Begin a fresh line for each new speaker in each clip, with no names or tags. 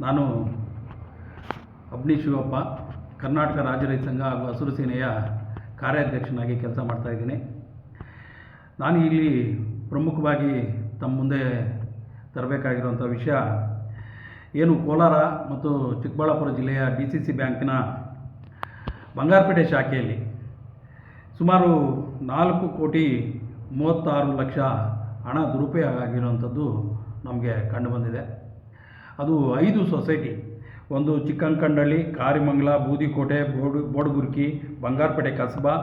ನಾನು ಅಬ್ನಿ ಶಿವಪ್ಪ, ಕರ್ನಾಟಕ ರಾಜ್ಯ ರೈತ ಸಂಘ ಹಾಗೂ ಹಸಿರು ಸೇನೆಯ ಕಾರ್ಯಾಧ್ಯಕ್ಷನಾಗಿ ಕೆಲಸ ಮಾಡ್ತಾಯಿದ್ದೀನಿ. ನಾನು ಇಲ್ಲಿ ಪ್ರಮುಖವಾಗಿ ತಮ್ಮ ಮುಂದೆ ತರಬೇಕಾಗಿರುವಂಥ ವಿಷಯ ಏನು, ಕೋಲಾರ ಮತ್ತು ಚಿಕ್ಕಬಳ್ಳಾಪುರ ಜಿಲ್ಲೆಯ DCC ಬ್ಯಾಂಕಿನ ಬಂಗಾರಪೇಟೆ ಶಾಖೆಯಲ್ಲಿ ಸುಮಾರು 4,36,00,000 ಹಣ ದುರುಪಯೋಗ ಆಗಿರುವಂಥದ್ದು ನಮಗೆ ಕಂಡುಬಂದಿದೆ. ಅದು 5 ಸೊಸೈಟಿ, ಒಂದು ಚಿಕ್ಕಂಕಂಡಳ್ಳಿ, ಕಾರಿಮಂಗಲ, ಬೂದಿಕೋಟೆ, ಬೋಡಗುರ್ಕಿ, ಬಂಗಾರಪೇಟೆ ಕಸಬಾ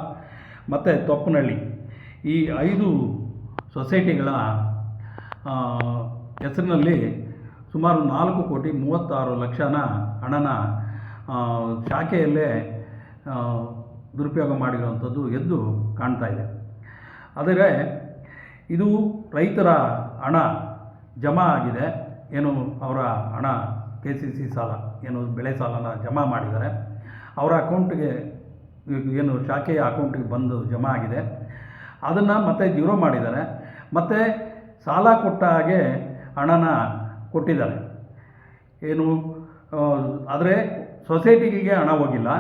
ಮತ್ತು ತೊಪ್ಪನಹಳ್ಳಿ, ಈ 5 ಸೊಸೈಟಿಗಳ ಹೆಸರಿನಲ್ಲಿ ಸುಮಾರು 4,36,00,000 ಹಣನ ಶಾಖೆಯಲ್ಲೇ ದುರುಪಯೋಗ ಮಾಡಿರುವಂಥದ್ದು ಎದ್ದು ಕಾಣ್ತಾ ಇದೆ. ಆದರೆ ಇದು ರೈತರ ಹಣ ಜಮಾ ಆಗಿದೆ. ಏನು ಅವರ ಹಣ KCC ಸಾಲ, ಏನು ಬೆಳೆ ಸಾಲನ ಜಮಾ ಮಾಡಿದ್ದಾರೆ, ಅವರ ಅಕೌಂಟ್ಗೆ, ಏನು ಶಾಖೆಯ ಅಕೌಂಟಿಗೆ ಬಂದು ಜಮಾ ಆಗಿದೆ. ಅದನ್ನು ಮತ್ತೆ ಜೀರೋ ಮಾಡಿದ್ದಾರೆ, ಮತ್ತು ಸಾಲ ಕೊಟ್ಟ ಹಾಗೆ ಹಣನ ಕೊಟ್ಟಿದ್ದಾರೆ. ಏನು ಆದರೆ ಸೊಸೈಟಿಗಳಿಗೆ ಹಣ ಹೋಗಿಲ್ಲ.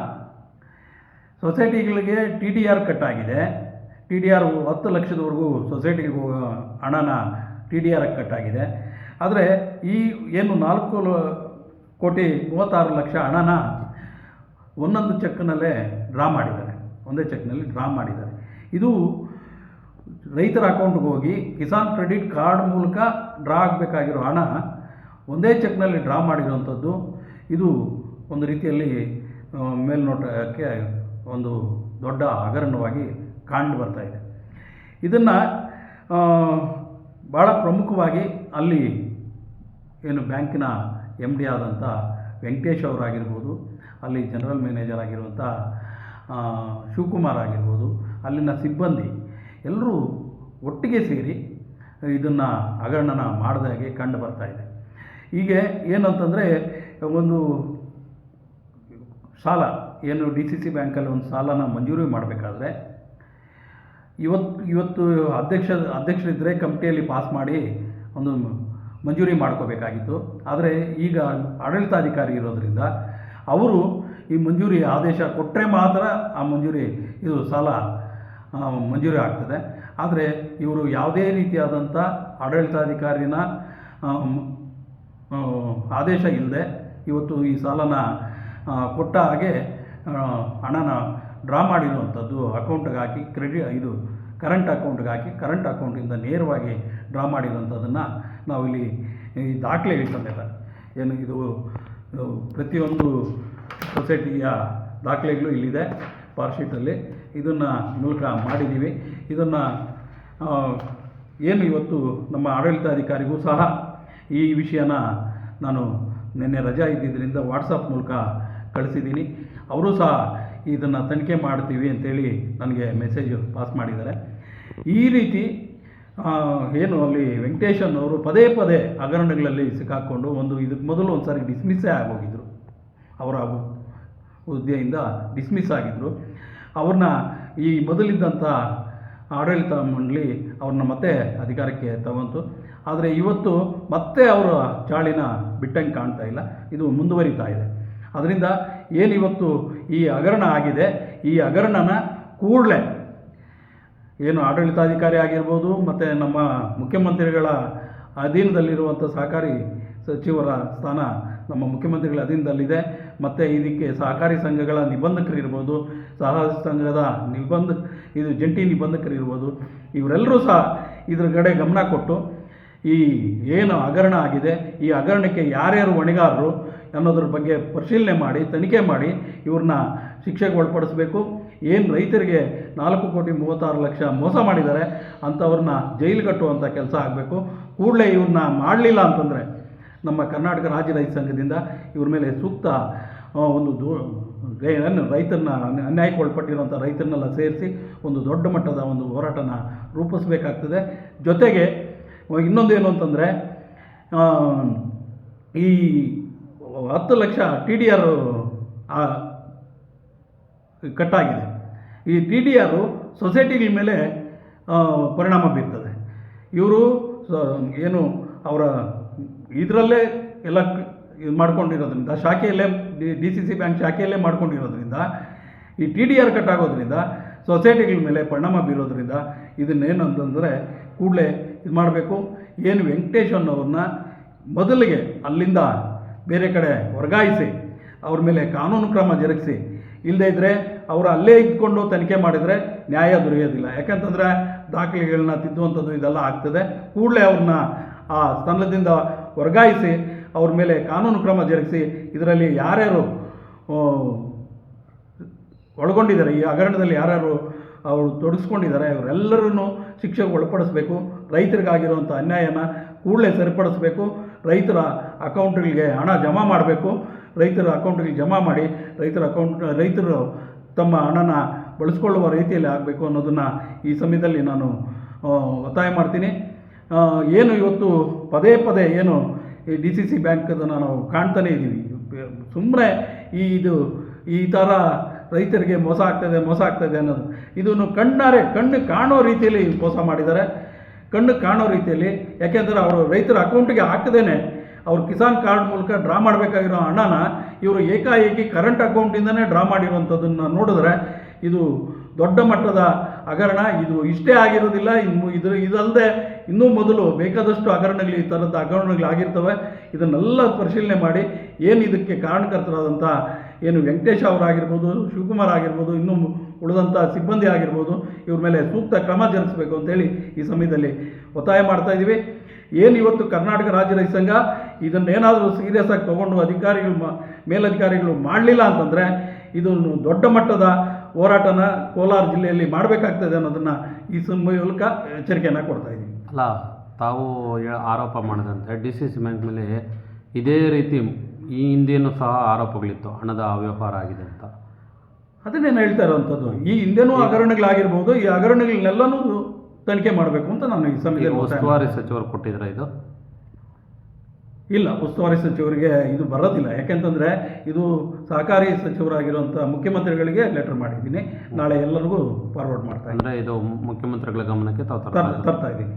ಸೊಸೈಟಿಗಳಿಗೆ TDR ಕಟ್ಟಾಗಿದೆ. TDR 10 ಲಕ್ಷದವರೆಗೂ ಸೊಸೈಟಿಗೆ ಹೋಗೋ ಹಣನ TDR ಕಟ್ಟಾಗಿದೆ. ಆದರೆ ಈ ಏನು 4,36,00,000 ಹಣನ ಒಂದೊಂದು ಚೆಕ್ನಲ್ಲೇ ಡ್ರಾ ಮಾಡಿದ್ದಾರೆ, ಒಂದೇ ಚೆಕ್ನಲ್ಲಿ ಡ್ರಾ ಮಾಡಿದ್ದಾರೆ. ಇದು ರೈತರ ಅಕೌಂಟ್ಗೆ ಹೋಗಿ ಕಿಸಾನ್ ಕ್ರೆಡಿಟ್ ಕಾರ್ಡ್ ಮೂಲಕ ಡ್ರಾ ಆಗಬೇಕಾಗಿರೋ ಹಣ ಒಂದೇ ಚೆಕ್ನಲ್ಲಿ ಡ್ರಾ ಮಾಡಿರುವಂಥದ್ದು. ಇದು ಒಂದು ರೀತಿಯಲ್ಲಿ ಮೇಲ್ನೋಟಕ್ಕೆ ಒಂದು ದೊಡ್ಡ ಹಗರಣವಾಗಿ ಕಂಡು ಬರ್ತಾ ಇದೆ. ಇದನ್ನು ಭಾಳ ಪ್ರಮುಖವಾಗಿ ಅಲ್ಲಿ ಏನು ಬ್ಯಾಂಕಿನ MD ಆದಂಥ ವೆಂಕಟೇಶ್ ಅವರಾಗಿರ್ಬೋದು, ಅಲ್ಲಿ ಜನರಲ್ ಮ್ಯಾನೇಜರ್ ಆಗಿರುವಂಥ ಶಿವಕುಮಾರ್ ಆಗಿರ್ಬೋದು, ಅಲ್ಲಿನ ಸಿಬ್ಬಂದಿ ಎಲ್ಲರೂ ಒಟ್ಟಿಗೆ ಸೇರಿ ಇದನ್ನು ಹಗರಣನ ಮಾಡಿದಾಗೆ ಕಂಡು ಬರ್ತಾ ಇದೆ. ಹೀಗೆ ಏನಂತಂದರೆ, ಒಂದು ಸಾಲ ಏನು DCC ಬ್ಯಾಂಕಲ್ಲಿ ಒಂದು ಸಾಲನ ಮಂಜೂರಿ ಮಾಡಬೇಕಾದ್ರೆ ಇವತ್ತು ಅಧ್ಯಕ್ಷರಿದ್ದರೆ ಕಮಿಟಿಯಲ್ಲಿ ಪಾಸ್ ಮಾಡಿ ಒಂದು ಮಂಜೂರಿ ಮಾಡ್ಕೋಬೇಕಾಗಿತ್ತು. ಆದರೆ ಈಗ ಆಡಳಿತಾಧಿಕಾರಿ ಇರೋದರಿಂದ ಅವರು ಈ ಮಂಜೂರಿ ಆದೇಶ ಕೊಟ್ಟರೆ ಮಾತ್ರ ಆ ಇದು ಸಾಲ ಮಂಜೂರಿ ಆಗ್ತದೆ. ಆದರೆ ಇವರು ಯಾವುದೇ ರೀತಿಯಾದಂಥ ಆಡಳಿತಾಧಿಕಾರಿನ ಆದೇಶ ಇಲ್ಲದೆ ಇವತ್ತು ಈ ಸಾಲನ ಕೊಟ್ಟ ಹಾಗೆ ಹಣನ ಡ್ರಾ ಮಾಡಿರುವಂಥದ್ದು ಅಕೌಂಟ್ಗೆ ಹಾಕಿ, ಕರೆಂಟ್ ಅಕೌಂಟ್ಗೆ ಹಾಕಿ, ಕರೆಂಟ್ ಅಕೌಂಟಿಂದ ನೇರವಾಗಿ ಡ್ರಾ ಮಾಡಿರುವಂಥದ್ದನ್ನು ನಾವಿಲ್ಲಿ ಈ ದಾಖಲೆಗಳು ಸಮೇತ, ಏನು ಇದು ಪ್ರತಿಯೊಂದು ಸೊಸೈಟಿಯ ದಾಖಲೆಗಳು ಇಲ್ಲಿದೆ ಪಾರ್ಶೀಟಲ್ಲಿ. ಇದನ್ನು ಮೂಲಕ ಮಾಡಿದ್ದೀವಿ. ಇದನ್ನು ಏನು ಇವತ್ತು ನಮ್ಮ ಆಡಳಿತಾಧಿಕಾರಿಗೂ ಸಹ ಈ ವಿಷಯನ ನಾನು ನಿನ್ನೆ ರಜಾ ಇದ್ದಿದ್ದರಿಂದ ವಾಟ್ಸಪ್ ಮೂಲಕ ಕಳಿಸಿದ್ದೀನಿ. ಅವರು ಸಹ ಇದನ್ನು ತನಿಖೆ ಮಾಡ್ತೀವಿ ಅಂತೇಳಿ ನನಗೆ ಮೆಸೇಜು ಪಾಸ್ ಮಾಡಿದ್ದಾರೆ. ಈ ರೀತಿ ಏನು ಅಲ್ಲಿ ವೆಂಕಟೇಶನ್ ಅವರು ಪದೇ ಪದೇ ಹಗರಣಗಳಲ್ಲಿ ಸಿಕ್ಕಾಕ್ಕೊಂಡು ಇದಕ್ಕೆ ಮೊದಲು ಒಂದು ಸಾರಿ ಡಿಸ್ಮಿಸ್ಸೇ ಆಗೋಗಿದ್ದರು, ಅವರ ಹುದ್ದೆಯಿಂದ ಡಿಸ್ಮಿಸ್ ಆಗಿದ್ದರು. ಅವ್ರನ್ನ ಈ ಮೊದಲಿದ್ದಂಥ ಆಡಳಿತ ಮಂಡಳಿ ಅವ್ರನ್ನ ಮತ್ತೆ ಅಧಿಕಾರಕ್ಕೆ ತಗೊಂತು. ಆದರೆ ಇವತ್ತು ಮತ್ತೆ ಅವರ ಚಾಳಿನ ಬಿಟ್ಟಂಗೆ ಕಾಣ್ತಾ ಇಲ್ಲ, ಇದು ಮುಂದುವರಿತಾ ಇದೆ. ಅದರಿಂದ ಏನಿವತ್ತು ಈ ಹಗರಣ ಆಗಿದೆ, ಈ ಹಗರಣನ ಕೂಡಲೇ ಏನು ಆಡಳಿತಾಧಿಕಾರಿ ಆಗಿರ್ಬೋದು, ಮತ್ತು ನಮ್ಮ ಮುಖ್ಯಮಂತ್ರಿಗಳ ಅಧೀನದಲ್ಲಿರುವಂಥ ಸಹಕಾರಿ ಸಚಿವರ ಸ್ಥಾನ ನಮ್ಮ ಮುಖ್ಯಮಂತ್ರಿಗಳ ಅಧೀನದಲ್ಲಿದೆ. ಮತ್ತು ಇದಕ್ಕೆ ಸಹಕಾರಿ ಸಂಘಗಳ ನಿಬಂಧಕರಿರ್ಬೋದು, ಸಹಕಾರಿ ಸಂಘದ ಜಂಟಿ ನಿಬಂಧಕರಿರ್ಬೋದು, ಇವರೆಲ್ಲರೂ ಸಹ ಇದ್ರ ಕಡೆ ಗಮನ ಕೊಟ್ಟು ಈ ಏನು ಹಗರಣ ಆಗಿದೆ, ಈ ಹಗರಣಕ್ಕೆ ಯಾರ್ಯಾರು ಹೊಣೆಗಾರರು ಅನ್ನೋದ್ರ ಬಗ್ಗೆ ಪರಿಶೀಲನೆ ಮಾಡಿ, ತನಿಖೆ ಮಾಡಿ ಇವ್ರನ್ನ ಶಿಕ್ಷೆಗೆ ಒಳಪಡಿಸಬೇಕು. ಏನು ರೈತರಿಗೆ 4,36,00,000 ಮೋಸ ಮಾಡಿದ್ದಾರೆ ಅಂಥವ್ರನ್ನ ಜೈಲು ಕಟ್ಟುವಂಥ ಕೆಲಸ ಆಗಬೇಕು. ಕೂಡಲೇ ಇವ್ರನ್ನ ಮಾಡಲಿಲ್ಲ ಅಂತಂದರೆ ನಮ್ಮ ಕರ್ನಾಟಕ ರಾಜ್ಯ ರೈತ ಸಂಘದಿಂದ ಇವ್ರ ಮೇಲೆ ಸೂಕ್ತ ಒಂದು ರೈತರನ್ನ, ಅನ್ಯಾಯಕ್ಕೆ ಒಳಪಟ್ಟಿರುವಂಥ ರೈತರನ್ನೆಲ್ಲ ಸೇರಿಸಿ ಒಂದು ದೊಡ್ಡ ಮಟ್ಟದ ಒಂದು ಹೋರಾಟನ ರೂಪಿಸಬೇಕಾಗ್ತದೆ. ಜೊತೆಗೆ ಇನ್ನೊಂದೇನು ಅಂತಂದರೆ, ಈ 10 ಲಕ್ಷ TDR ಕಟ್ಟಾಗಿದೆ. ಈ TDR ಸೊಸೈಟಿಗಳ ಮೇಲೆ ಪರಿಣಾಮ ಬೀರ್ತದೆ. ಇವರು ಏನು ಅವರ ಇದರಲ್ಲೇ ಎಲ್ಲ ಇದು ಮಾಡ್ಕೊಂಡಿರೋದ್ರಿಂದ ಶಾಖೆಯಲ್ಲೇ DCC ಬ್ಯಾಂಕ್ ಶಾಖೆಯಲ್ಲೇ ಮಾಡ್ಕೊಂಡಿರೋದ್ರಿಂದ ಈ TDR ಕಟ್ ಆಗೋದ್ರಿಂದ ಸೊಸೈಟಿಗಳ ಮೇಲೆ ಪರಿಣಾಮ ಬೀರೋದ್ರಿಂದ ಇದನ್ನೇನು ಅಂತಂದರೆ ಕೂಡಲೇ ಇದು ಮಾಡಬೇಕು. ಏನು ವೆಂಕಟೇಶ್ ಅನ್ನೋರನ್ನ ಮೊದಲಿಗೆ ಅಲ್ಲಿಂದ ಬೇರೆ ಕಡೆ ವರ್ಗಾಯಿಸಿ ಅವ್ರ ಮೇಲೆ ಕಾನೂನು ಕ್ರಮ ಜರುಗಿಸಿ, ಇಲ್ಲದೇ ಇದ್ದರೆ ಅವರು ಅಲ್ಲೇ ಇದ್ಕೊಂಡು ತನಿಖೆ ಮಾಡಿದರೆ ನ್ಯಾಯ ದೊರೆಯೋದಿಲ್ಲ. ಯಾಕಂತಂದರೆ ದಾಖಲೆಗಳನ್ನ ತಿದ್ದುವಂಥದ್ದು ಇದೆಲ್ಲ ಆಗ್ತದೆ. ಕೂಡಲೇ ಅವ್ರನ್ನ ಆ ಸ್ಥಾನದಿಂದ ವರ್ಗಾಯಿಸಿ ಅವ್ರ ಮೇಲೆ ಕಾನೂನು ಕ್ರಮ ಜರುಗಿಸಿ ಇದರಲ್ಲಿ ಯಾರ್ಯಾರು ಒಳಗೊಂಡಿದ್ದಾರೆ, ಈ ಹಗರಣದಲ್ಲಿ ಯಾರ್ಯಾರು ಅವರು ತೊಡಗಿಸ್ಕೊಂಡಿದ್ದಾರೆ ಇವರೆಲ್ಲರನ್ನು ಶಿಕ್ಷೆಗೆ ಒಳಪಡಿಸಬೇಕು. ರೈತರಿಗಾಗಿರುವಂಥ ಅನ್ಯಾಯನ ಕೂಡಲೇ ಸರಿಪಡಿಸಬೇಕು. ರೈತರ ಅಕೌಂಟ್ಗಳಿಗೆ ಹಣ ಜಮಾ ಮಾಡಬೇಕು. ರೈತರ ಅಕೌಂಟ್ಗಳಿಗೆ ಜಮಾ ಮಾಡಿ ರೈತರು ತಮ್ಮ ಹಣನ ಬಳಸ್ಕೊಳ್ಳುವ ರೀತಿಯಲ್ಲಿ ಆಗಬೇಕು ಅನ್ನೋದನ್ನು ಈ ಸಮಯದಲ್ಲಿ ನಾನು ಒತ್ತಾಯ ಮಾಡ್ತೀನಿ. ಏನು ಇವತ್ತು ಪದೇ ಪದೇ ಏನು ಈ DCC ಬ್ಯಾಂಕನ್ನು ನಾವು ಕಾಣ್ತಾನೇ ಇದ್ದೀವಿ. ಸುಮ್ಮನೆ ಈ ಥರ ರೈತರಿಗೆ ಮೋಸ ಆಗ್ತದೆ ಅನ್ನೋದು ಇದನ್ನು ಕಣ್ಣು ಕಾಣೋ ರೀತಿಯಲ್ಲಿ ಮೋಸ ಮಾಡಿದ್ದಾರೆ. ಕಣ್ಣು ಕಾಣೋ ರೀತಿಯಲ್ಲಿ. ಯಾಕೆಂದರೆ ಅವರು ರೈತರ ಅಕೌಂಟಿಗೆ ಹಾಕದೇನೆ ಅವ್ರು ಕಿಸಾನ್ ಕಾರ್ಡ್ ಮೂಲಕ ಡ್ರಾ ಮಾಡಬೇಕಾಗಿರೋ ಹಣನ ಇವರು ಏಕಾಏಕಿ ಕರೆಂಟ್ ಅಕೌಂಟಿಂದನೇ ಡ್ರಾ ಮಾಡಿರುವಂಥದ್ದನ್ನು ನೋಡಿದ್ರೆ ಇದು ದೊಡ್ಡ ಮಟ್ಟದ ಹಗರಣ. ಇದು ಇಷ್ಟೇ ಆಗಿರೋದಿಲ್ಲ, ಇದಲ್ಲದೆ ಇನ್ನೂ ಮೊದಲು ಬೇಕಾದಷ್ಟು ಹಗರಣಗಳು, ಈ ಥರದ ಹಗರಣಗಳಾಗಿರ್ತವೆ. ಇದನ್ನೆಲ್ಲ ಪರಿಶೀಲನೆ ಮಾಡಿ ಏನು ಇದಕ್ಕೆ ಕಾರಣಕರ್ತರಾದಂಥ ಏನು ವೆಂಕಟೇಶ್ ಅವರಾಗಿರ್ಬೋದು, ಶಿವಕುಮಾರ್ ಆಗಿರ್ಬೋದು, ಇನ್ನೂ ಉಳಿದಂಥ ಸಿಬ್ಬಂದಿ ಆಗಿರ್ಬೋದು, ಇವ್ರ ಮೇಲೆ ಸೂಕ್ತ ಕ್ರಮ ಜರುಗಿಸಬೇಕು ಅಂತೇಳಿ ಈ ಸಮಯದಲ್ಲಿ ಒತ್ತಾಯ ಮಾಡ್ತಾಯಿದ್ದೀವಿ. ಏನು ಇವತ್ತು ಕರ್ನಾಟಕ ರಾಜ್ಯ ರೈತ ಸಂಘ ಇದನ್ನೇನಾದರೂ ಸೀರಿಯಸ್ ಆಗಿ ತೊಗೊಂಡು ಮೇಲಧಿಕಾರಿಗಳು ಮಾಡಲಿಲ್ಲ ಅಂತಂದರೆ ಇದನ್ನು ದೊಡ್ಡ ಮಟ್ಟದ ಹೋರಾಟನ ಕೋಲಾರ ಜಿಲ್ಲೆಯಲ್ಲಿ ಮಾಡಬೇಕಾಗ್ತದೆ ಅನ್ನೋದನ್ನು ಈ ಮೂಲಕ ಎಚ್ಚರಿಕೆಯನ್ನು ಕೊಡ್ತಾಯಿದ್ದೀವಿ.
ಅಲ್ಲ, ತಾವು ಆರೋಪ ಮಾಡಿದಂತೆ DCC ಬ್ಯಾಂಕ್ ಮೇಲೆ ಇದೇ ರೀತಿ ಈ ಹಿಂದೆಯೂ ಸಹ ಆರೋಪಗಳಿತ್ತು, ಹಣದ ಅವ್ಯವಹಾರ ಆಗಿದೆ ಅಂತ.
ಅದನ್ನೇ ಹೇಳ್ತಾ ಇರೋವಂಥದ್ದು. ಈ ಹಿಂದೆನೂ ಹಗರಣಗಳಾಗಿರ್ಬೋದು, ಈ ಹಗರಣಗಳನ್ನೆಲ್ಲನೂ ತನಿಖೆ ಮಾಡಬೇಕು ಅಂತ ನಾನು ಈ ಸಮಯದಲ್ಲಿ
ಉಸ್ತುವಾರಿ ಸಚಿವರು ಕೊಟ್ಟಿದ್ದಾರೆ. ಇದು
ಇಲ್ಲ, ಉಸ್ತುವಾರಿ ಸಚಿವರಿಗೆ ಇದು ಬರೋದಿಲ್ಲ. ಯಾಕೆಂತಂದರೆ ಇದು ಸಹಕಾರಿ ಸಚಿವರಾಗಿರುವಂಥ ಮುಖ್ಯಮಂತ್ರಿಗಳಿಗೆ ಲೆಟರ್ ಮಾಡಿದ್ದೀನಿ. ನಾಳೆ ಎಲ್ಲರಿಗೂ ಫಾರ್ವರ್ಡ್ ಮಾಡ್ತಾ ಇದ್ದೀನಿ.
ಅಂದರೆ ಇದು ಮುಖ್ಯಮಂತ್ರಿಗಳ ಗಮನಕ್ಕೆ ತಾವು
ತರ್ತಾ ಇದ್ದೀನಿ.